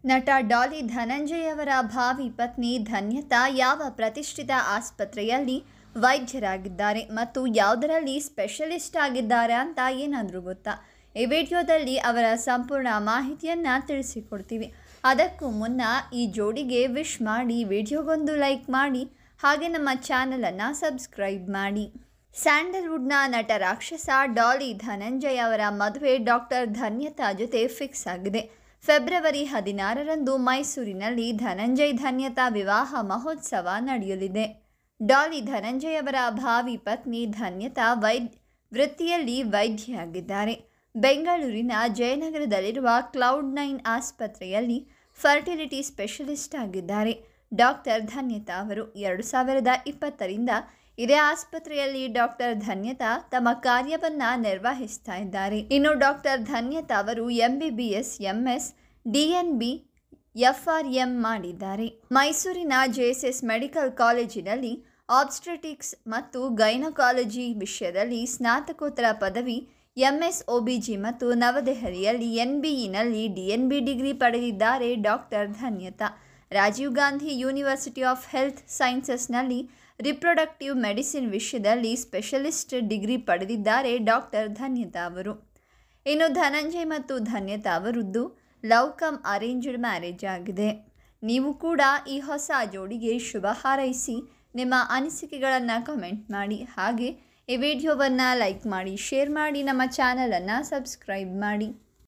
ನಟ ಡಾಲಿ ಧನಂಜಯ್ ಅವರ ಭಾವಿ ಪತ್ನಿ ಧನ್ಯತಾ ಯಾವ ಪ್ರತಿಷ್ಠಿತ ಆಸ್ಪತ್ರೆಯಲ್ಲಿ ವೈದ್ಯರಾಗಿದ್ದಾರೆ ಮತ್ತು ಯಾವುದರಲ್ಲಿ ಸ್ಪೆಷಲಿಸ್ಟ್ ಆಗಿದ್ದಾರೆ ಅಂತ ಏನಾದರೂ ಗೊತ್ತಾ? ಈ ವಿಡಿಯೋದಲ್ಲಿ ಅವರ ಸಂಪೂರ್ಣ ಮಾಹಿತಿಯನ್ನು ತಿಳಿಸಿಕೊಡ್ತೀವಿ. ಅದಕ್ಕೂ ಮುನ್ನ ಈ ಜೋಡಿಗೆ ವಿಶ್ ಮಾಡಿ, ವಿಡಿಯೋಗೊಂದು ಲೈಕ್ ಮಾಡಿ, ಹಾಗೆ ನಮ್ಮ ಚಾನಲನ್ನು ಸಬ್ಸ್ಕ್ರೈಬ್ ಮಾಡಿ. ಸ್ಯಾಂಡಲ್ವುಡ್ನ ನಟ ರಾಕ್ಷಸ ಡಾಲಿ ಧನಂಜಯ್ ಅವರ ಮದುವೆ ಡಾಕ್ಟರ್ ಧನ್ಯತಾ ಜೊತೆ ಫಿಕ್ಸ್ ಆಗಿದೆ. ಫೆಬ್ರವರಿ 16ರಂದು ಮೈಸೂರಿನಲ್ಲಿ ಧನಂಜಯ್ ಧನ್ಯತಾ ವಿವಾಹ ಮಹೋತ್ಸವ ನಡೆಯಲಿದೆ. ಡಾಲಿ ಧನಂಜಯ್ ಅವರ ಭಾವಿ ಪತ್ನಿ ಧನ್ಯತಾ ವೃತ್ತಿಯಲ್ಲಿ ವೈದ್ಯೆಯಾಗಿದ್ದಾರೆ. ಬೆಂಗಳೂರಿನ ಜಯನಗರದಲ್ಲಿರುವ ಕ್ಲೌಡ್9 ಆಸ್ಪತ್ರೆಯಲ್ಲಿ ಫರ್ಟಿಲಿಟಿ ಸ್ಪೆಷಲಿಸ್ಟ್ ಆಗಿದ್ದಾರೆ. ಡಾಕ್ಟರ್ ಧನ್ಯತಾ ಅವರು 2020ರಿಂದ ಇದೇ ಆಸ್ಪತ್ರೆಯಲ್ಲಿ ಡಾಕ್ಟರ್ ಧನ್ಯತಾ ತಮ್ಮ ಕಾರ್ಯವನ್ನು ನಿರ್ವಹಿಸ್ತಾ ಇದ್ದಾರೆ. ಇನ್ನು ಡಾಕ್ಟರ್ ಧನ್ಯತಾ ಅವರು MBBS, MS, DNB, FRM ಮಾಡಿದ್ದಾರೆ. ಮೈಸೂರಿನ JSS ಮೆಡಿಕಲ್ ಕಾಲೇಜಿನಲ್ಲಿ ಆಬ್ಸ್ಟೆಟಿಕ್ಸ್ ಮತ್ತು ಗೈನಕಾಲಜಿ ವಿಷಯದಲ್ಲಿ ಸ್ನಾತಕೋತ್ತರ ಪದವಿ, MS OBG ಮತ್ತು ನವದೆಹಲಿಯಲ್ಲಿ NBEನಲ್ಲಿ DNB ಡಿಗ್ರಿ ಪಡೆದಿದ್ದಾರೆ doctor Dhanyata. Rajiv Gandhi university of health ಸೈನ್ಸಸ್ನಲ್ಲಿ ರಿಪ್ರೊಡಕ್ಟಿವ್ ಮೆಡಿಸಿನ್ ವಿಷಯದಲ್ಲಿ ಸ್ಪೆಷಲಿಸ್ಟ್ ಡಿಗ್ರಿ ಪಡೆದಿದ್ದಾರೆ ಡಾಕ್ಟರ್ ಧನ್ಯತಾ ಅವರು. ಇನ್ನು ಧನಂಜಯ್ ಮತ್ತು ಧನ್ಯತಾ ಅವರದ್ದು ಲವ್ ಕಮ್ ಅರೇಂಜ್ಡ್ ಮ್ಯಾರೇಜ್ ಆಗಿದೆ. ನೀವು ಕೂಡ ಈ ಹೊಸ ಜೋಡಿಗೆ ಶುಭ ಹಾರೈಸಿ ನಿಮ್ಮ ಅನಿಸಿಕೆಗಳನ್ನು ಕಮೆಂಟ್ ಮಾಡಿ, ಹಾಗೆ ಈ ವಿಡಿಯೋವನ್ನು ಲೈಕ್ ಮಾಡಿ, ಶೇರ್ ಮಾಡಿ, ನಮ್ಮ ಚಾನಲನ್ನು ಸಬ್ಸ್ಕ್ರೈಬ್ ಮಾಡಿ.